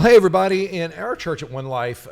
hey everybody. In our church at One Life,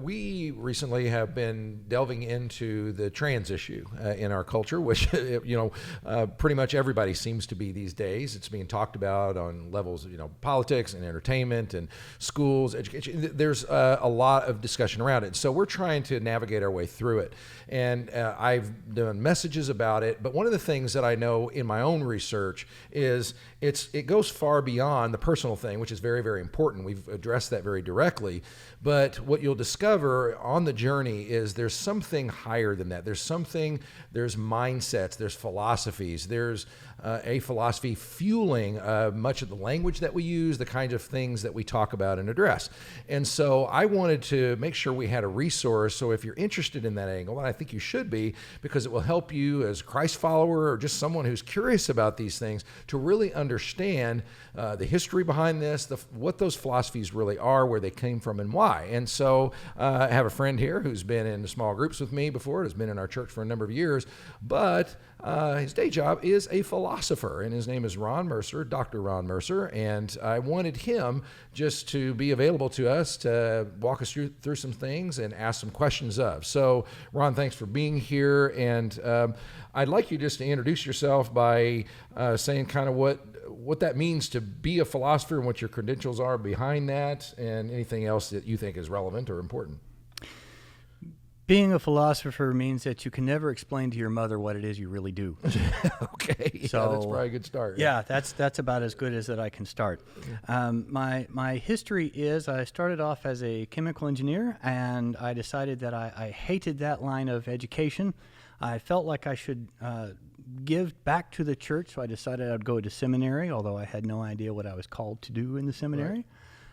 we recently have been delving into the trans issue in our culture, which, pretty much everybody seems to be these days. It's being talked about on levels of, politics and entertainment and schools, education. There's a lot of discussion around it. So we're trying to navigate our way through it. And I've done messages about it. But one of the things that I know in my own research is it goes far beyond the personal thing, which is very, very important. We've addressed that very directly. But what you'll discover on the journey is there's something higher than that. There's mindsets, there's philosophies, there's a philosophy fueling much of the language that we use, the kinds of things that we talk about and address. And so I wanted to make sure we had a resource. So if you're interested in that angle, and I think you should be, because it will help you as a Christ follower or just someone who's curious about these things to really understand the history behind this, what those philosophies really are, where they came from and why. And so I have a friend here who's been in small groups with me before, has been in our church for a number of years, but his day job is a philosopher, and his name is Ron Mercer, Dr. Ron Mercer, and I wanted him just to be available to us to walk us through some things and ask some questions of. So, Ron, thanks for being here, and I'd like you just to introduce yourself by saying kind of what that means to be a philosopher and what your credentials are behind that, and anything else that you think is relevant or important. Being a philosopher means that you can never explain to your mother what it is you really do. Okay, so that's probably a good start. Yeah, that's about as good as that I can start. My history is I started off as a chemical engineer, and I decided that I hated that line of education. I felt like I should give back to the church, so I decided I'd go to seminary, although I had no idea what I was called to do in the seminary. Right.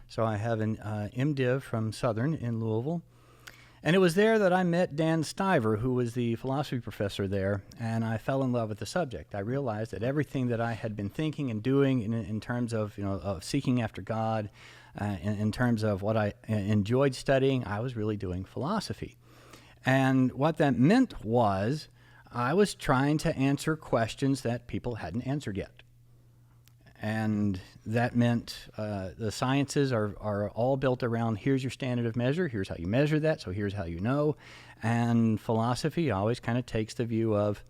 So I have an MDiv from Southern in Louisville. And it was there that I met Dan Stiver, who was the philosophy professor there, and I fell in love with the subject. I realized that everything that I had been thinking and doing in terms of, of seeking after God, in terms of what I enjoyed studying, I was really doing philosophy. And what that meant was I was trying to answer questions that people hadn't answered yet. And that meant the sciences are all built around, here's your standard of measure, here's how you measure that, so here's how you know. And philosophy always kind of takes the view of,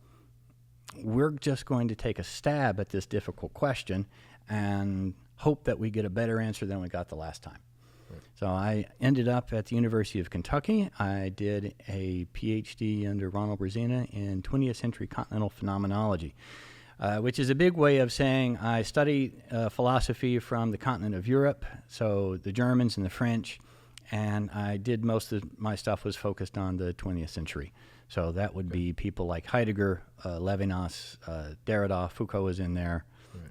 we're just going to take a stab at this difficult question and hope that we get a better answer than we got the last time. Right. So I ended up at the University of Kentucky. I did a PhD under Ronald Brezina in 20th century continental phenomenology. Which is a big way of saying I study philosophy from the continent of Europe, so the Germans and the French, and I did most of my stuff was focused on the 20th century. So that would be people like Heidegger, Levinas, Derrida, Foucault is in there,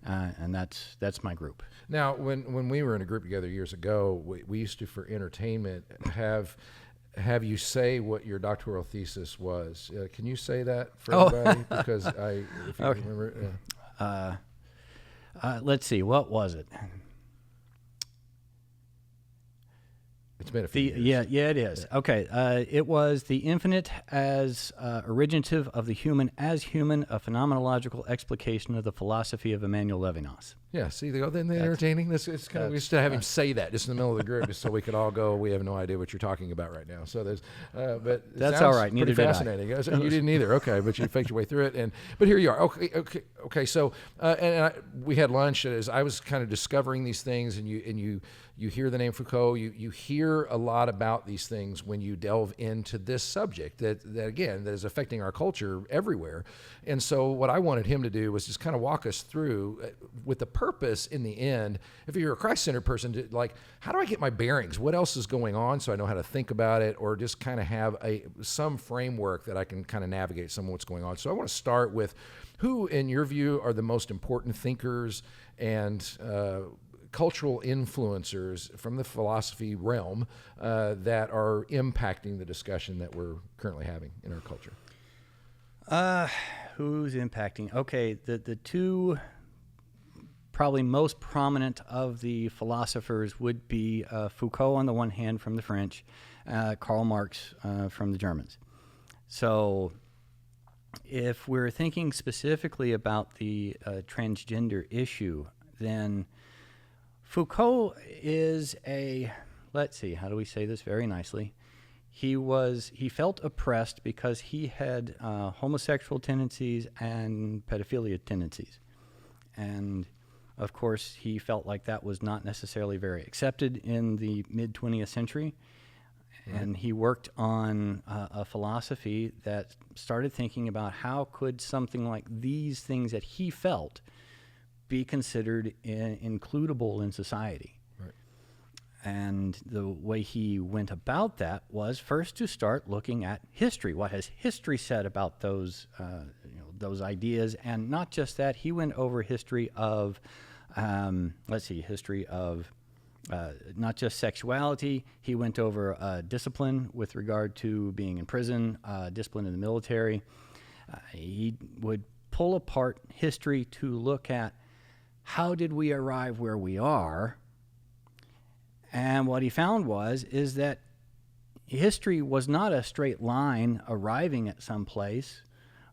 right. And that's my group. Now, when we were in a group together years ago, we used to, for entertainment, have you say what your doctoral thesis was. Can you say that for everybody? Because if you okay. Remember. Let's see, what was it? It's been a few years. Yeah, it is. Yeah. Okay, it was the infinite as originative of the human as human, a phenomenological explication of the philosophy of Emmanuel Levinas. Yeah, see, they're entertaining. It's kind of, we used to have him say that just in the middle of the group, just so we could all go, we have no idea what you're talking about right now. So there's, but that's all right. Neither did fascinating. You didn't either. Okay, but you faked your way through it, but here you are. Okay. So we had lunch as I was kind of discovering these things, and you hear the name Foucault. You hear a lot about these things when you delve into this subject that again that is affecting our culture everywhere. And so what I wanted him to do was just kind of walk us through with the purpose in the end, if you're a Christ-centered person, to like, how do I get my bearings? What else is going on so I know how to think about it, or just kind of have some framework that I can kind of navigate some of what's going on. So I want to start with who, in your view, are the most important thinkers and cultural influencers from the philosophy realm that are impacting the discussion that we're currently having in our culture? Who's impacting? Okay, the two probably most prominent of the philosophers would be Foucault on the one hand from the French, Karl Marx from the Germans. So if we're thinking specifically about the transgender issue, then Foucault is let's see, how do we say this very nicely? He felt oppressed because he had homosexual tendencies and pedophilia tendencies. And of course, he felt like that was not necessarily very accepted in the mid-20th century. Right. And he worked on a philosophy that started thinking about how could something like these things that he felt be considered includable in society. Right. And the way he went about that was first to start looking at history. What has history said about those ideas? And not just that, he went over history of, history of not just sexuality. He went over discipline with regard to being in prison, discipline in the military. He would pull apart history to look at how did we arrive where we are. And what he found is that history was not a straight line arriving at some place,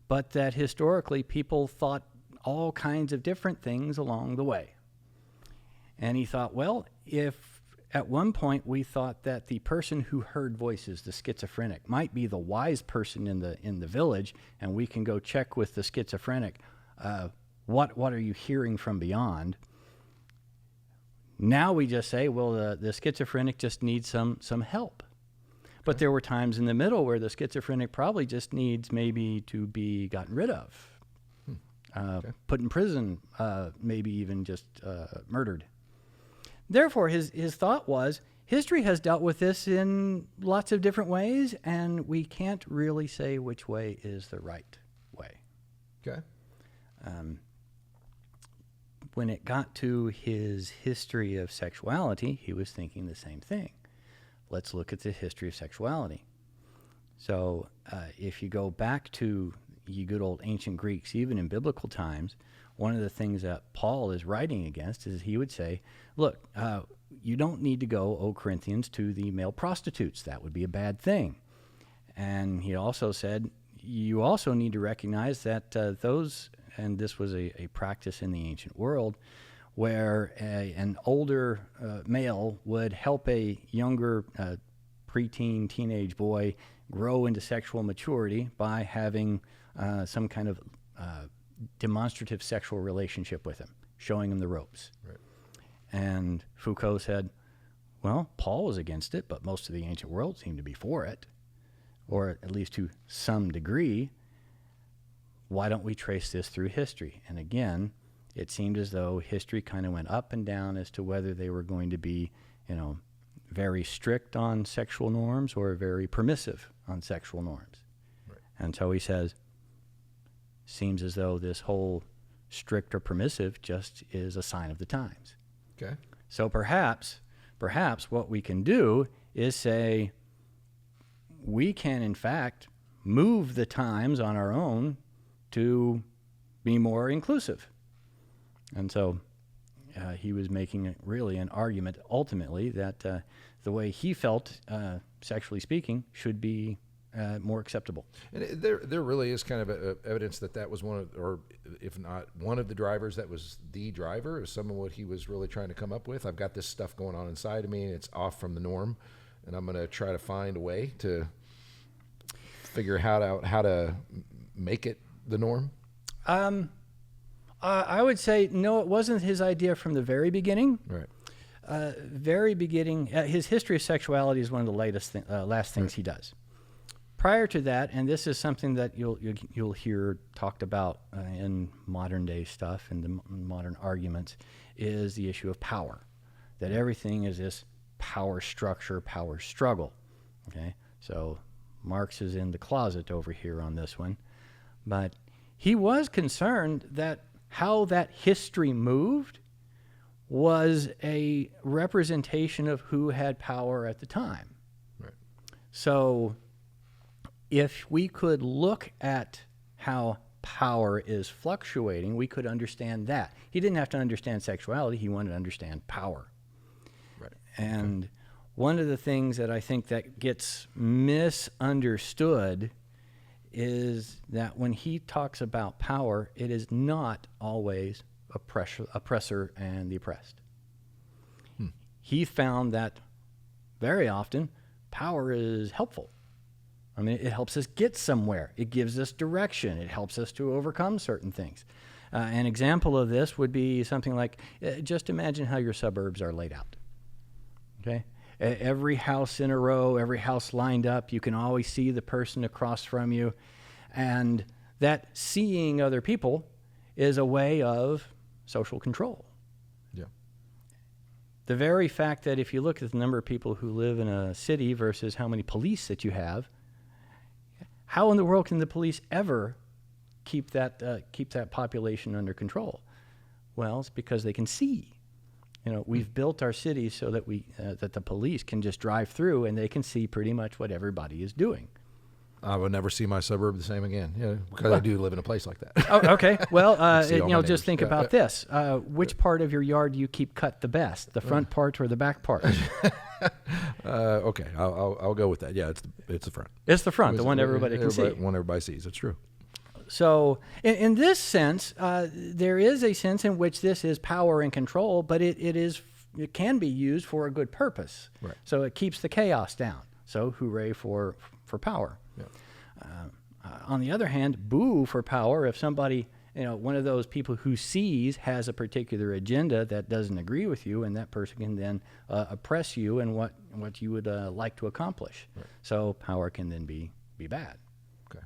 but that historically people thought all kinds of different things along the way. And he thought, well, if at one point we thought that the person who heard voices, the schizophrenic, might be the wise person in the village, and we can go check with the schizophrenic, what are you hearing from beyond? Now we just say, well, the schizophrenic just needs some help. But there were times in the middle where the schizophrenic probably just needs maybe to be gotten rid of, put in prison, maybe even just murdered. Therefore, his thought was, history has dealt with this in lots of different ways, and we can't really say which way is the right way. Okay. When it got to his history of sexuality, he was thinking the same thing. Let's look at the history of sexuality. So if you go back to ye good old ancient Greeks, even in biblical times, one of the things that Paul is writing against is he would say, look, you don't need to go, O Corinthians, to the male prostitutes. That would be a bad thing. And he also said, you also need to recognize that those, and this was a practice in the ancient world, where an older male would help a younger preteen, teenage boy grow into sexual maturity by having some kind of demonstrative sexual relationship with him, showing him the ropes. Right. And Foucault said, well, Paul was against it, but most of the ancient world seemed to be for it, or at least to some degree. Why don't we trace this through history? And again, it seemed as though history kind of went up and down as to whether they were going to be, very strict on sexual norms or very permissive on sexual norms. Right. And so he says, seems as though this whole strict or permissive just is a sign of the times. Okay. So perhaps what we can do is say, we can in fact move the times on our own to be more inclusive. And so he was making really an argument ultimately that the way he felt, sexually speaking, should be more acceptable. And there really is kind of evidence that was one of, or if not one of the drivers, that was the driver, is some of what he was really trying to come up with. I've got this stuff going on inside of me, and it's off from the norm, and I'm going to try to find a way to figure out how to make it the norm. I would say no, it wasn't his idea from the very beginning. Right. Very beginning, his history of sexuality is one of the last things he does. Prior to that, and this is something that you'll hear talked about in modern day stuff and the modern arguments, is the issue of power. That everything is this power structure, power struggle. Okay, so Marx is in the closet over here on this one, but he was concerned that how that history moved was a representation of who had power at the time. Right. So if we could look at how power is fluctuating, we could understand that. He didn't have to understand sexuality, he wanted to understand power. Right. And one of the things that I think that gets misunderstood is that when he talks about power, it is not always oppressor and the oppressed. he found that very often power is helpful. I mean, it helps us get somewhere. It gives us direction. It helps us to overcome certain things. An example of this would be something like, just imagine how your suburbs are laid out. Okay? Every house in a row, every house lined up, you can always see the person across from you. And that seeing other people is a way of social control. Yeah. The very fact that if you look at the number of people who live in a city versus how many police that you have, how in the world can the police ever keep that population under control? Well, it's because they can see. We've built our cities so that that the police can just drive through and they can see pretty much what everybody is doing. I will never see my suburb the same again, because I do live in a place like that. Oh, okay. Well, neighbors. just think about this. Which part of your yard do you keep cut the best, the front part or the back part? Okay, I'll go with that. Yeah, it's the front. It's the front, the one everybody can see. One everybody sees. That's true. So in this sense, there is a sense in which this is power and control, but it can be used for a good purpose. Right. So it keeps the chaos down. So hooray for power. Yeah. On the other hand, boo for power if somebody, one of those people who sees has a particular agenda that doesn't agree with you, and that person can then oppress you in what you would like to accomplish. Right. So power can then be bad. Okay.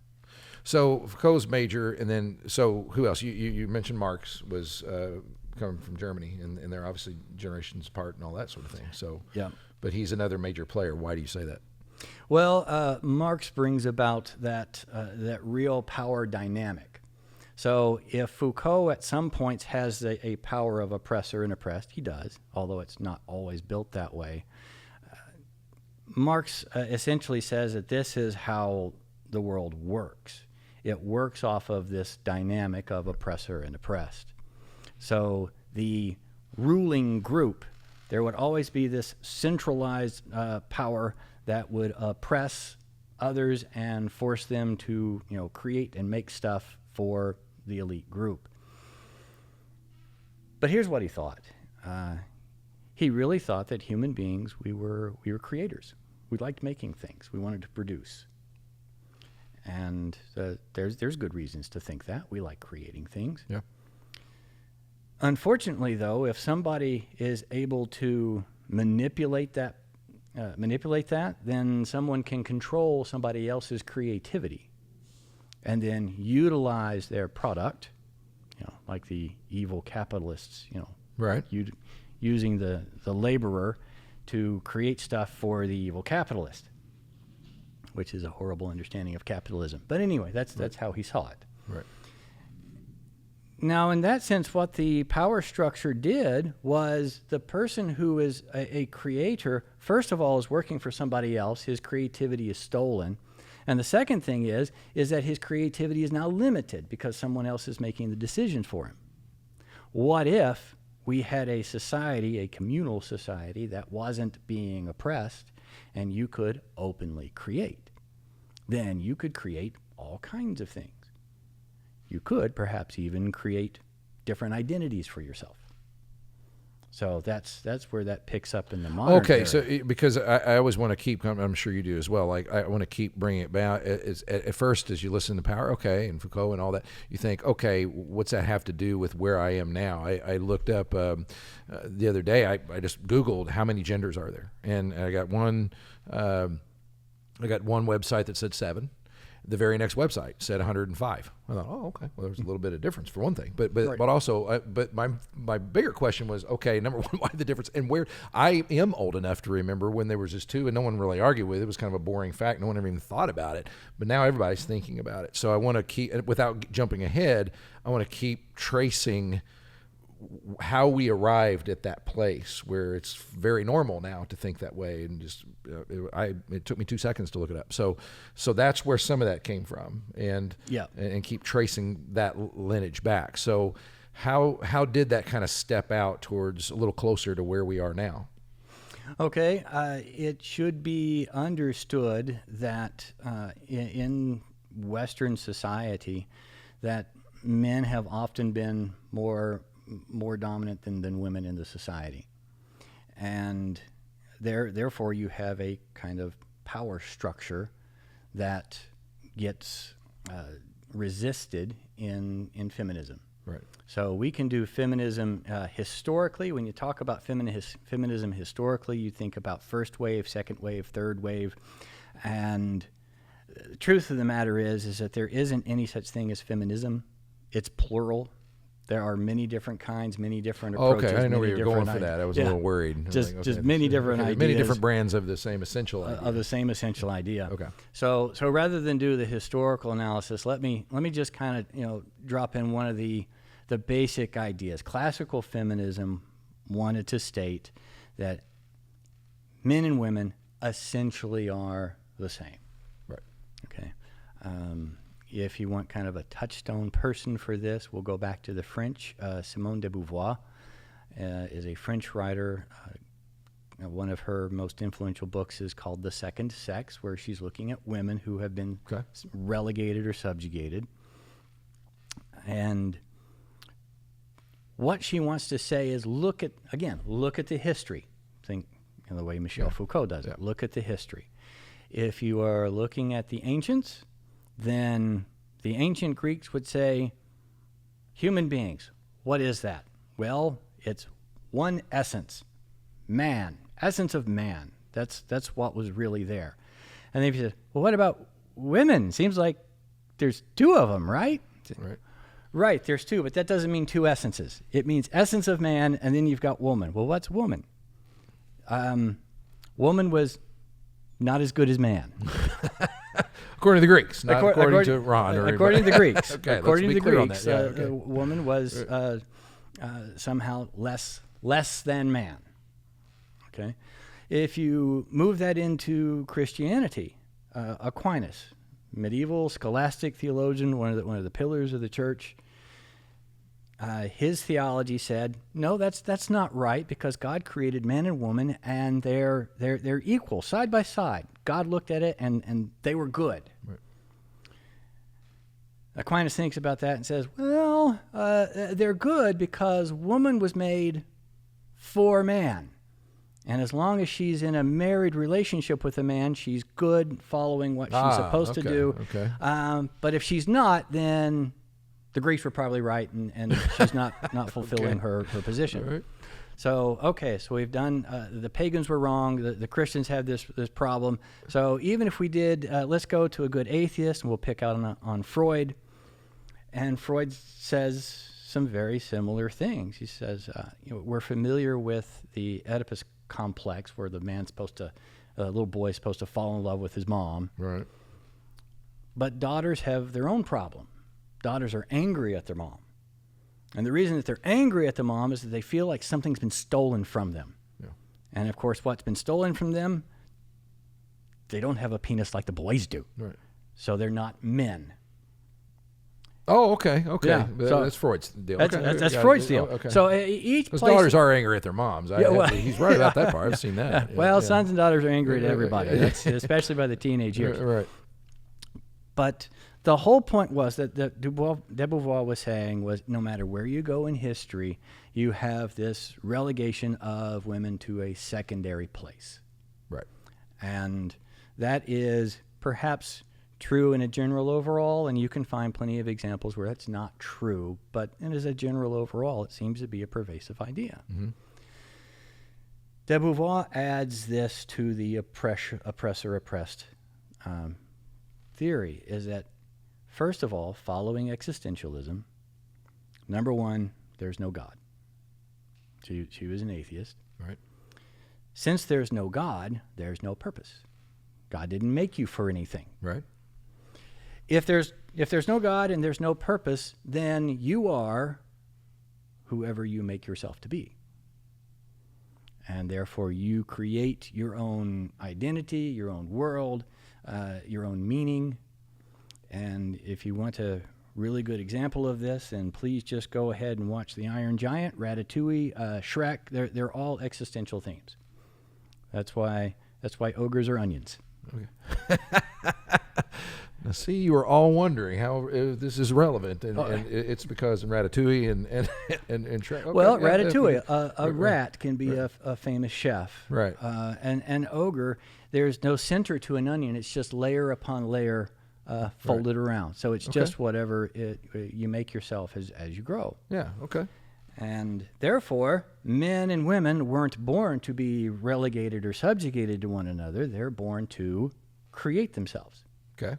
So Foucault's major, and then so who else? You mentioned Marx was coming from Germany, and they're obviously generations apart and all that sort of thing. So yeah. But he's another major player. Why do you say that? Well, Marx brings about that real power dynamic. So if Foucault at some points has a power of oppressor and oppressed, he does, although it's not always built that way. Marx essentially says that this is how the world works. It works off of this dynamic of oppressor and oppressed. So the ruling group, there would always be this centralized power that would oppress others and force them to, create and make stuff for the elite group. But here's what he thought. He really thought that human beings, we were creators. We liked making things. We wanted to produce. And there's good reasons to think that. We like creating things. Yeah. Unfortunately, though, if somebody is able to manipulate that, then someone can control somebody else's creativity and then utilize their product, like the evil capitalists, Right. Using the laborer to create stuff for the evil capitalist, which is a horrible understanding of capitalism. But anyway, that's how he saw it. Right. Now, in that sense, what the power structure did was the person who is a creator, first of all, is working for somebody else. His creativity is stolen. And the second thing is that his creativity is now limited because someone else is making the decisions for him. What if we had a society, a communal society, that wasn't being oppressed, and you could openly create? Then you could create all kinds of things. You could perhaps even create different identities for yourself. So that's where that picks up in the modern Okay, era. so because I always want to keep, I'm sure you do as well, like I want to keep bringing it back. At first, as you listen to Power, okay, and Foucault and all that, you think, okay, what's that have to do with where I am now? I looked up the other day, I just Googled how many genders are there, and I got one website that said 7. The very next website said 105. I thought, oh, okay. Well, there's a little bit of difference for one thing, but Right. also, but my bigger question was, okay, number one, why the difference? And where I am old enough to remember when there was just 2, and no one really argued with it. It was kind of a boring fact. No one ever even thought about it. But now everybody's thinking about it. So I want to keep, without jumping ahead, I want to keep tracing how we arrived at that place where it's very normal now to think that way, and just it took me 2 seconds to look it up. So that's where some of that came from, and keep tracing that lineage back. So how did that kind of step out towards a little closer to where we are now? Okay, it should be understood that in Western society, that men have often been more dominant than women in the society. And therefore you have a kind of power structure that gets resisted in feminism. Right. So we can do feminism historically. When you talk about feminism historically, you think about first wave, second wave, third wave. And the truth of the matter is that there isn't any such thing as feminism. It's plural. There are many different kinds, many different approaches. Okay, I didn't know where you were going for that. I was a little worried. Just many different ideas. Many different brands of the same essential idea. Of the same essential idea. Okay. So rather than do the historical analysis, let me just kind of drop in one of the basic ideas. Classical feminism wanted to state that men and women essentially are the same. Right. Okay. If you want kind of a touchstone person for this, we'll go back to the French. Simone de Beauvoir is a French writer. One of her most influential books is called The Second Sex, where she's looking at women who have been relegated or subjugated. And what she wants to say is look at the history. Think the way Michel Foucault does it. Look at the history. If you are looking at the ancients, then the ancient Greeks would say, human beings, what is that? Well, it's one essence, man, essence of man. That's what was really there. And then you say, well, what about women? Seems like there's two of them, right? Right. Right, there's two, but that doesn't mean two essences. It means essence of man, and then you've got woman. Well, what's woman? Woman was not as good as man. According to the Greeks, not according to Ron. According to the Greeks. Okay, according to the Greeks, woman was somehow less than man. Okay, if you move that into Christianity, Aquinas, medieval scholastic theologian, one of the pillars of the church, his theology said, no, that's not right, because God created man and woman, and they're equal, side by side. God looked at it, and they were good. Right. Aquinas thinks about that and says, well, they're good because woman was made for man. And as long as she's in a married relationship with a man, she's good, following what she's supposed to do. Okay. But if she's not, then the Greeks were probably right, and she's not fulfilling her position. All right. So we've done, the pagans were wrong, the Christians have this problem. So even if we did, let's go to a good atheist, and we'll pick out on Freud. And Freud says some very similar things. He says, we're familiar with the Oedipus complex, where the little boy's supposed to fall in love with his mom. Right. But daughters have their own problem. Daughters are angry at their mom. And the reason that they're angry at the mom is that they feel like something's been stolen from them. Yeah. And of course, what's been stolen from them, they don't have a penis like the boys do. Right. So they're not men. Oh, okay. Yeah, so that's Freud's deal. That's Freud's deal. Okay. So each Those place, daughters are angry at their moms. He's right about that part. I've seen that. Well, sons and daughters are angry at everybody, That's, especially by the teenage years. Right. But the whole point was that de Beauvoir was saying was, no matter where you go in history, you have this relegation of women to a secondary place. Right. And that is perhaps true in a general overall, and you can find plenty of examples where that's not true, but as a general overall, it seems to be a pervasive idea. Mm-hmm. De Beauvoir adds this to the oppressor-oppressed theory, is that, first of all, following existentialism, number one, there's no God. She was an atheist. Right. Since there's no God, there's no purpose. God didn't make you for anything. Right. If there's no God and there's no purpose, then you are whoever you make yourself to be. And therefore you create your own identity, your own world, your own meaning. And if you want a really good example of this, then please just go ahead and watch The Iron Giant, Ratatouille, Shrek. They're all existential themes. That's why ogres are onions. Okay. Now, see, you were all wondering how this is relevant, and it's because in Ratatouille and Ratatouille, a rat can be a famous chef, right? And ogre, there's no center to an onion; it's just layer upon layer folded around. So it's just whatever you make yourself as you grow. Yeah. Okay. And therefore, men and women weren't born to be relegated or subjugated to one another. They're born to create themselves. Okay.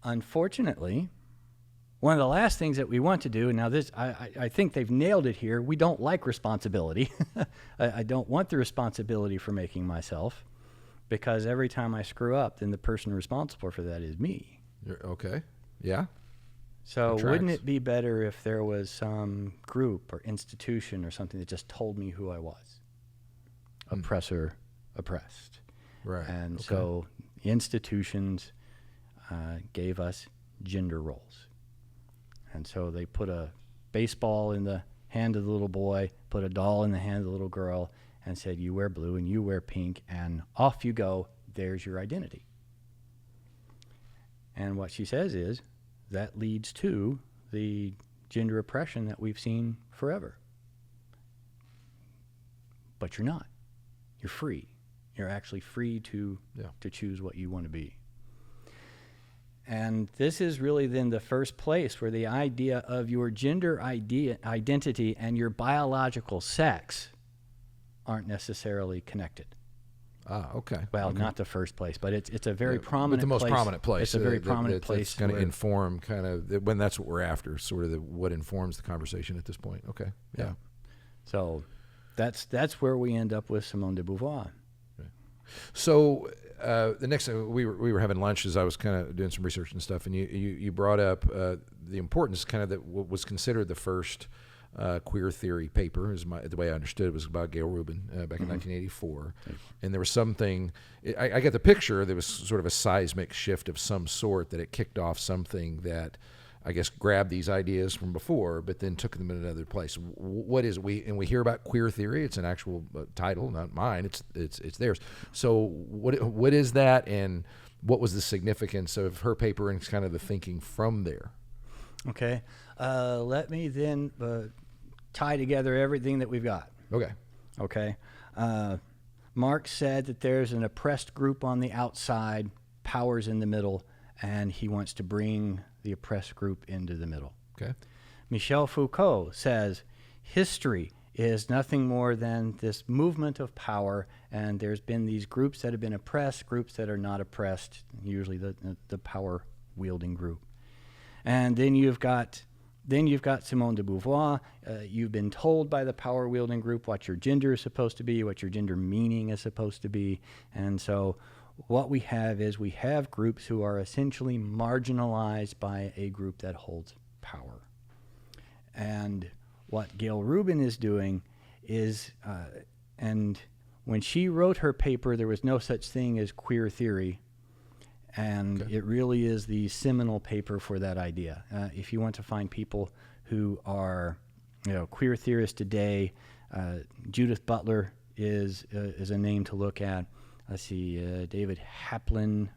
Unfortunately, one of the last things that we want to do, and now this, I think they've nailed it here, we don't like responsibility. I don't want the responsibility for making myself, because every time I screw up, then the person responsible for that is me. Okay. Yeah. So wouldn't it be better if there was some group or institution or something that just told me who I was? Oppressor, oppressed. Right. And so institutions gave us gender roles. And so they put a baseball in the hand of the little boy, put a doll in the hand of the little girl, and said, you wear blue and you wear pink, and off you go. There's your identity. And what she says is, that leads to the gender oppression that we've seen forever. But you're not. You're free. You're actually free to choose what you want to be. And this is really then the first place where the idea of your gender identity and your biological sex aren't necessarily connected. Ah, okay. Well, not the first place, but it's a very prominent but the most prominent place. It's a very prominent place. It's going to inform kind of, when that's what we're after, sort of what informs the conversation at this point. Okay. Yeah. So that's where we end up with Simone de Beauvoir. Okay. So the next thing, we were having lunch as I was kind of doing some research and stuff, and you brought up the importance kind of that what was considered the first queer theory paper, the way I understood it, was about Gail Rubin back in 1984. And there was something, I get the picture, there was sort of a seismic shift of some sort, that it kicked off something that I guess grabbed these ideas from before, but then took them in another place. What is it? We hear about queer theory. It's an actual title, not mine. It's theirs. So what is that, and what was the significance of her paper and kind of the thinking from there? Okay. Let me then tie together everything that we've got. Okay. Marx said that there's an oppressed group on the outside, powers in the middle, and he wants to bring the oppressed group into the middle. Okay. Michel Foucault says history is nothing more than this movement of power, and there's been these groups that have been oppressed, groups that are not oppressed, usually the power-wielding group. And then you've got Simone de Beauvoir. You've been told by the power-wielding group what your gender is supposed to be, what your gender meaning is supposed to be. And so what we have is we have groups who are essentially marginalized by a group that holds power. And what Gail Rubin is doing is, and when she wrote her paper, there was no such thing as queer theory. And it really is the seminal paper for that idea. If you want to find people who are, queer theorists today, Judith Butler is a name to look at. Let's see, David Haplin.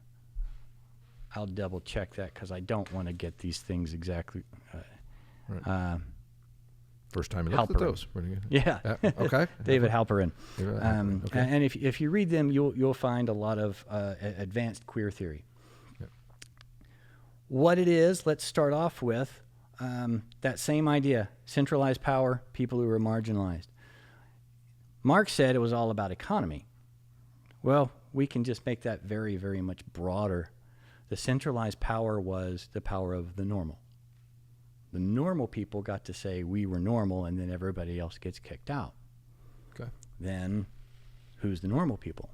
I'll double check that because I don't want to get these things exactly. First time you looked at those. Yeah. Okay. David Halperin. Okay. And if you read them, you'll find a lot of advanced queer theory. Yeah. What it is, let's start off with that same idea: centralized power, people who are marginalized. Marx said it was all about economy. Well, we can just make that very, very much broader. The centralized power was the power of the normal. The normal people got to say we were normal, and then everybody else gets kicked out. Okay. Then who's the normal people?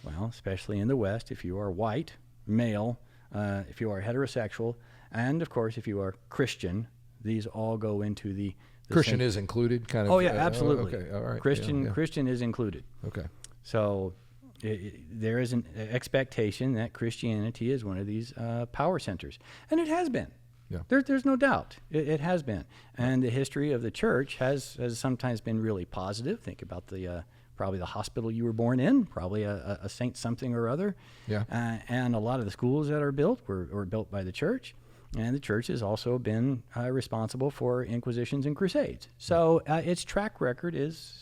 Well, especially in the West, if you are white, male, if you are heterosexual, and of course if you are Christian, these all go into the Christian same. is included, kind of. Oh yeah, absolutely. Okay, all right. Christian is included. Okay. So there is an expectation that Christianity is one of these power centers, and it has been. Yeah. There's no doubt. It has been. And the history of the church has sometimes been really positive. Think about the probably the hospital you were born in, probably a saint something or other. Yeah. And a lot of the schools that are built were built by the church. And the church has also been responsible for inquisitions and crusades. So its track record is,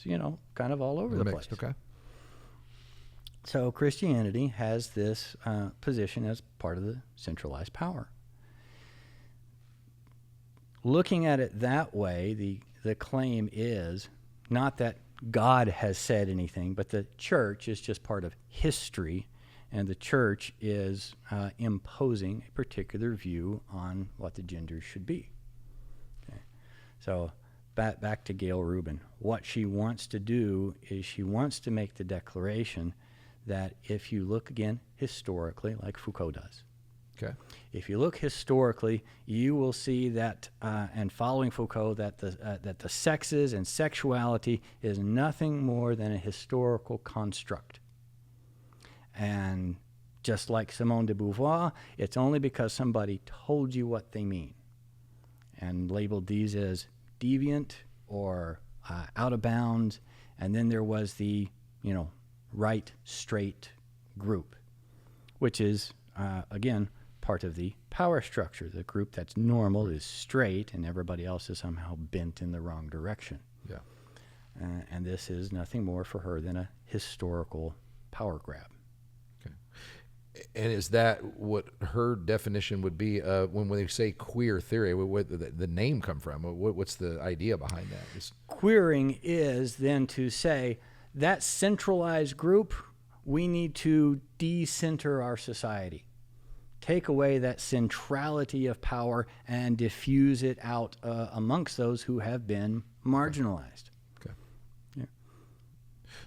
kind of all over the place. Okay. So Christianity has this position as part of the centralized power. Looking at it that way, the claim is not that God has said anything, but the church is just part of history, and the church is imposing a particular view on what the genders should be. Okay. So back to Gail Rubin. What she wants to do is she wants to make the declaration that if you look again historically, like Foucault does, okay, if you look historically, you will see that, and following Foucault, that the sexes and sexuality is nothing more than a historical construct. And just like Simone de Beauvoir, it's only because somebody told you what they mean and labeled these as deviant or out of bounds. And then there was the, right, straight group, which is, again, part of the power structure. The group that's normal is straight, and everybody else is somehow bent in the wrong direction. Yeah. And this is nothing more for her than a historical power grab. And is that what her definition would be when they say queer theory? Where the name come from? What's the idea behind that? Queering is then to say that centralized group, we need to decenter our society. Take away that centrality of power and diffuse it out amongst those who have been marginalized.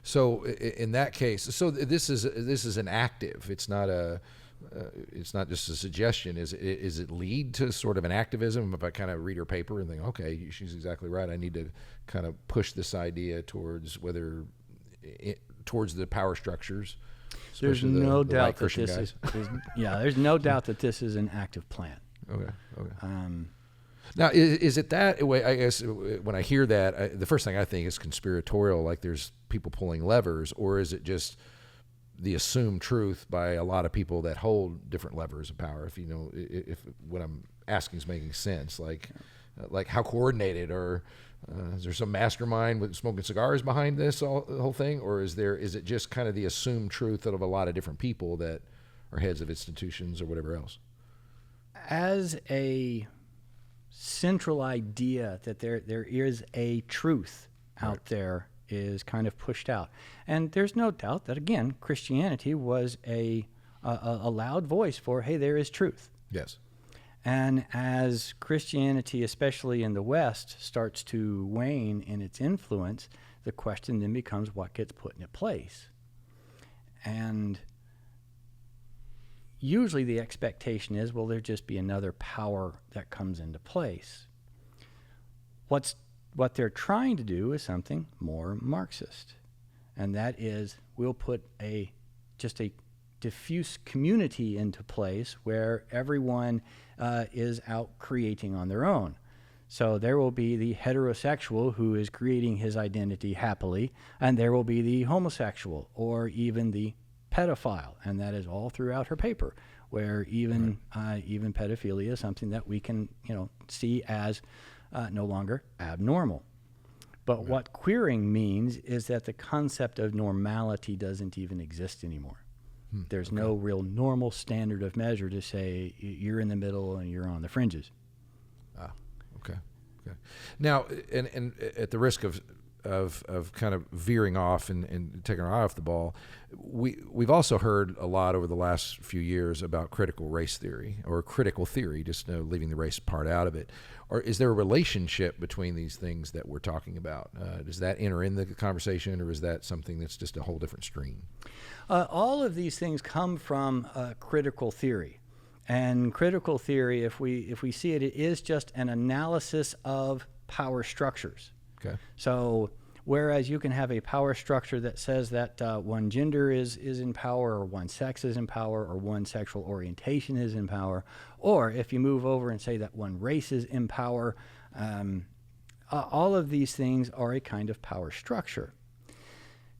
So in that case, so this is an active. It's not just a suggestion. Is it lead to sort of an activism? If I kind of read her paper and think, okay, she's exactly right. I need to kind of push this idea towards towards the power structures. There's no doubt that Christian this guys. there's no doubt that this is an active plan. Okay. Now, is it that way? I guess when I hear that, the first thing I think is conspiratorial, like there's people pulling levers, or is it just the assumed truth by a lot of people that hold different levers of power? If what I'm asking is making sense, like how coordinated, or is there some mastermind with smoking cigars behind this the whole thing, or is it just kind of the assumed truth of a lot of different people that are heads of institutions or whatever else? As a central idea that there is a truth out there is kind of pushed out. And there's no doubt that, again, Christianity was a loud voice for, hey, there is truth. Yes. And as Christianity, especially in the West, starts to wane in its influence, the question then becomes what gets put in place. And usually the expectation is, well, there'll just be another power that comes into place. What they're trying to do is something more Marxist, and that is we'll put just a diffuse community into place where everyone is out creating on their own. So there will be the heterosexual who is creating his identity happily, and there will be the homosexual or even the pedophile, and that is all throughout her paper, where even pedophilia is something that we can see as no longer abnormal. But what queering means is that the concept of normality doesn't even exist anymore. There's no real normal standard of measure to say you're in the middle and you're on the fringes. Okay. Now, and at the risk of kind of veering off and taking our eye off the ball, we've also heard a lot over the last few years about critical race theory or critical theory, just leaving the race part out of it. Or is there a relationship between these things that we're talking about? Does that enter in the conversation, or is that something that's just a whole different stream? All of these things come from critical theory. And critical theory, if we see it, it is just an analysis of power structures. Okay. So whereas you can have a power structure that says that one gender is in power, or one sex is in power, or one sexual orientation is in power, or if you move over and say that one race is in power, all of these things are a kind of power structure.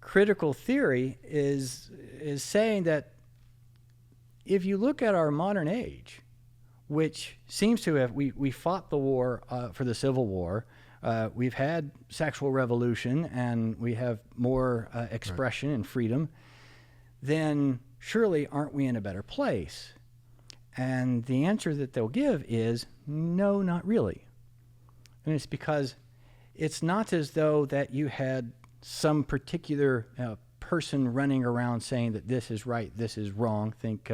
critical theory is saying that if you look at our modern age, which seems to have, we fought the war for the Civil War, we've had sexual revolution, and we have more expression and freedom, then surely aren't we in a better place? And the answer that they'll give is no, not really. And it's because it's not as though that you had some particular person running around saying that this is right, this is wrong. Think,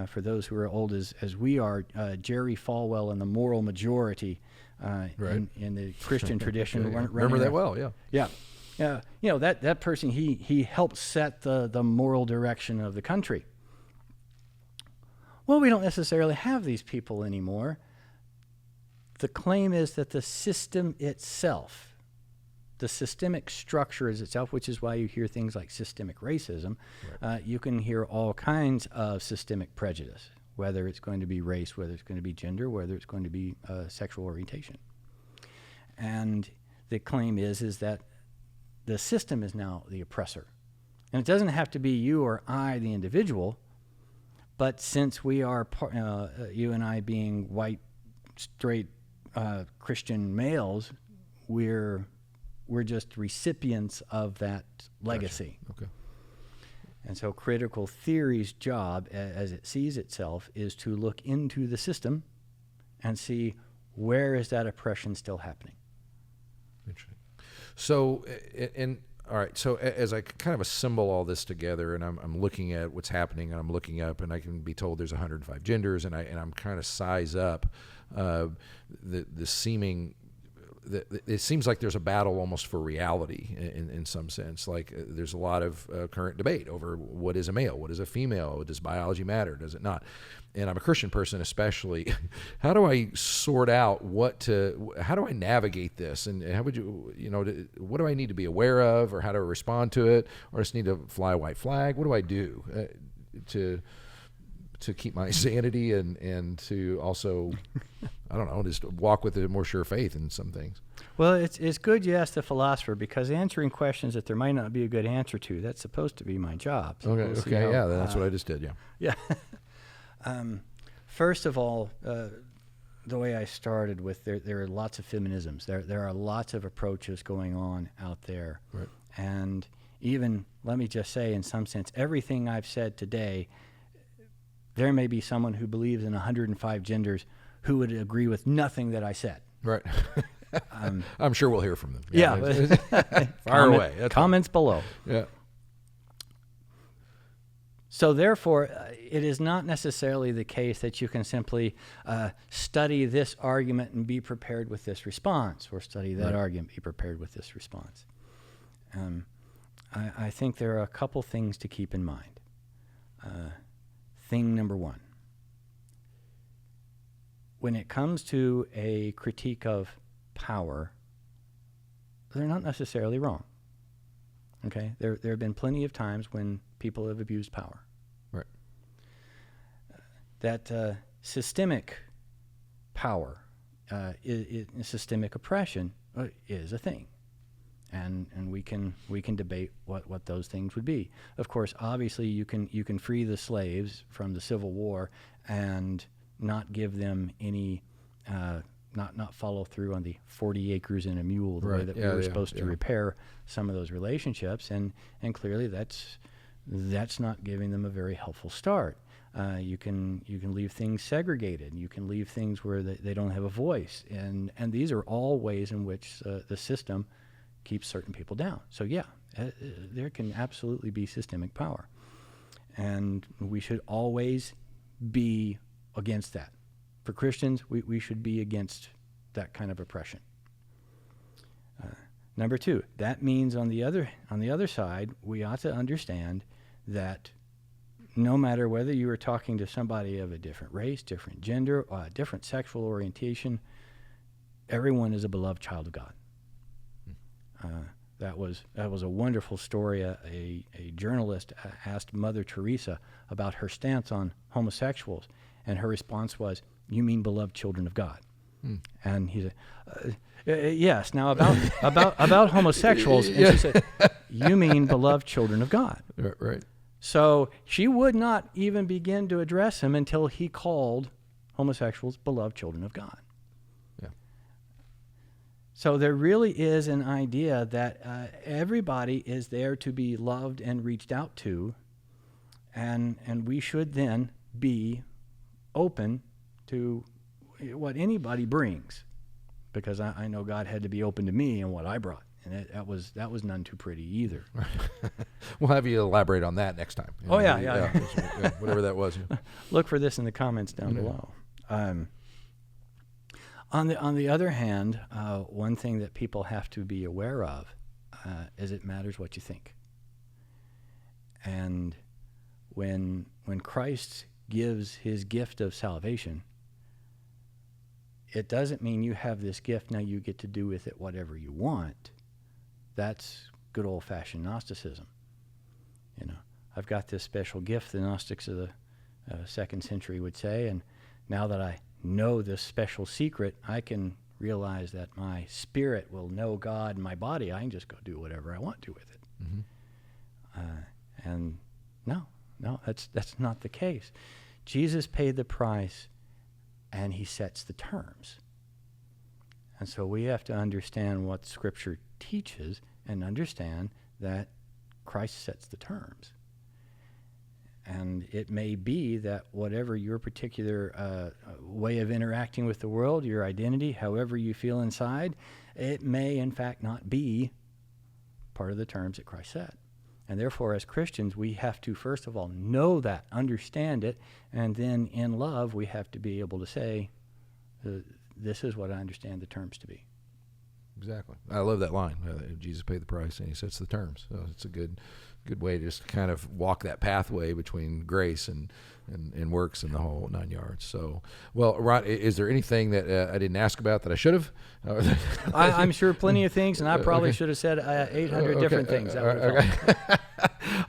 for those who are old as we are, Jerry Falwell and the Moral Majority in the Christian tradition. Remember that well, yeah. Yeah. That person, he helped set the moral direction of the country. Well, we don't necessarily have these people anymore. The claim is that the system itself, the systemic structure is itself, which is why you hear things like systemic racism. Right. You can hear all kinds of systemic prejudice, whether it's going to be race, whether it's going to be gender, whether it's going to be sexual orientation. And the claim is that the system is now the oppressor. And it doesn't have to be you or I, the individual, but since we are, you and I being white, straight Christian males, we're just recipients of that legacy. Gotcha. Okay. And so critical theory's job, as it sees itself, is to look into the system and see where is that oppression still happening. Interesting. So, all right, so as I kind of assemble all this together, and I'm looking at what's happening, and I'm looking up, and I can be told there's 105 genders, and I'm kind of size up the seeming. It seems like there's a battle almost for reality in some sense. Like there's a lot of current debate over what is a male, what is a female, does biology matter, does it not? And I'm a Christian person especially. How do I sort out how do I navigate this? And how would what do I need to be aware of, or how do I respond to it? Or just need to fly a white flag? What do I do to keep my sanity and to also, I don't know, just walk with a more sure faith in some things? Well, it's good you asked the philosopher, because answering questions that there might not be a good answer to, that's supposed to be my job. So that's what I just did, Yeah. First of all, the way I started with, there are lots of feminisms. There are lots of approaches going on out there. Right. And even, let me just say, in some sense, everything I've said today, there may be someone who believes in 105 genders who would agree with nothing that I said. Right. I'm sure we'll hear from them. Yeah. Fire away. That's comments below. Yeah. So therefore, it is not necessarily the case that you can simply study this argument and be prepared with this response, or study that argument and be prepared with this response. I think there are a couple things to keep in mind. Thing number one, when it comes to a critique of power, they're not necessarily wrong. Okay, there have been plenty of times when people have abused power. Right. That systemic power, systemic oppression is a thing, and we can debate what those things would be. Of course, obviously, you can free the slaves from the Civil War and not give them any. Not follow through on the 40 acres and a mule, the way that we were supposed to repair some of those relationships, and clearly that's not giving them a very helpful start. You can leave things segregated. You can leave things where they don't have a voice, and these are all ways in which the system keeps certain people down. So there can absolutely be systemic power, and we should always be against that. For Christians, we should be against that kind of oppression. Number two, that means on the other side, we ought to understand that no matter whether you are talking to somebody of a different race, different gender, different sexual orientation, everyone is a beloved child of God. That was a wonderful story. A journalist asked Mother Teresa about her stance on homosexuals, and her response was, "You mean beloved children of God." And he said, yes. Now about homosexuals, and she said, you mean beloved children of God. Right. So she would not even begin to address him until he called homosexuals beloved children of God. Yeah. So there really is an idea that everybody is there to be loved and reached out to, and we should then be open to what anybody brings, because I know God had to be open to me and what I brought, and that was none too pretty either. We'll have you elaborate on that next time. Yeah. Whatever that was. Look for this in the comments down below. On the other hand, one thing that people have to be aware of is it matters what you think. And when Christ gives his gift of salvation, it doesn't mean you have this gift, now you get to do with it whatever you want. That's good old-fashioned Gnosticism. I've got this special gift, the Gnostics of the 2nd century would say, and now that I know this special secret, I can realize that my spirit will know God, and my body, I can just go do whatever I want to with it. And no, that's not the case. Jesus paid the price, and he sets the terms. And so we have to understand what Scripture teaches and understand that Christ sets the terms. And it may be that whatever your particular way of interacting with the world, your identity, however you feel inside, it may in fact not be part of the terms that Christ set. And therefore, as Christians, we have to, first of all, know that, understand it, and then in love, we have to be able to say, this is what I understand the terms to be. Exactly. I love that line. Jesus paid the price and he sets the terms. So it's a good way to just kind of walk that pathway between grace and works and the whole 9 yards. So, well, Ron, is there anything that I didn't ask about that I should have? I'm sure plenty of things, and I probably should have said 800 different things. That would have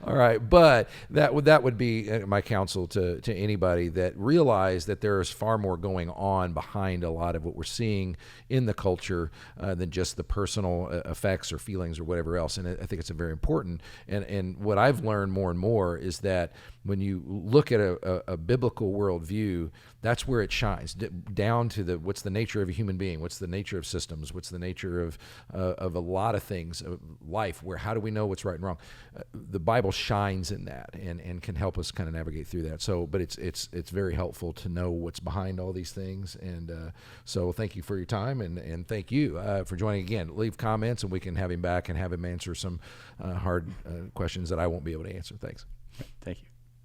All right, but that would be my counsel to anybody that realize that there is far more going on behind a lot of what we're seeing in the culture than just the personal effects or feelings or whatever else. And I think it's a very important. And what I've learned more and more is that when you look at a biblical worldview, that's where it shines down to what's the nature of a human being, what's the nature of systems, what's the nature of a lot of things, of life. How do we know what's right and wrong? The Bible shines in that and can help us kind of navigate through that. So, but it's very helpful to know what's behind all these things. And so, thank you for your time and thank you for joining again. Leave comments and we can have him back and have him answer some hard questions that I won't be able to answer. Thanks. Thank you.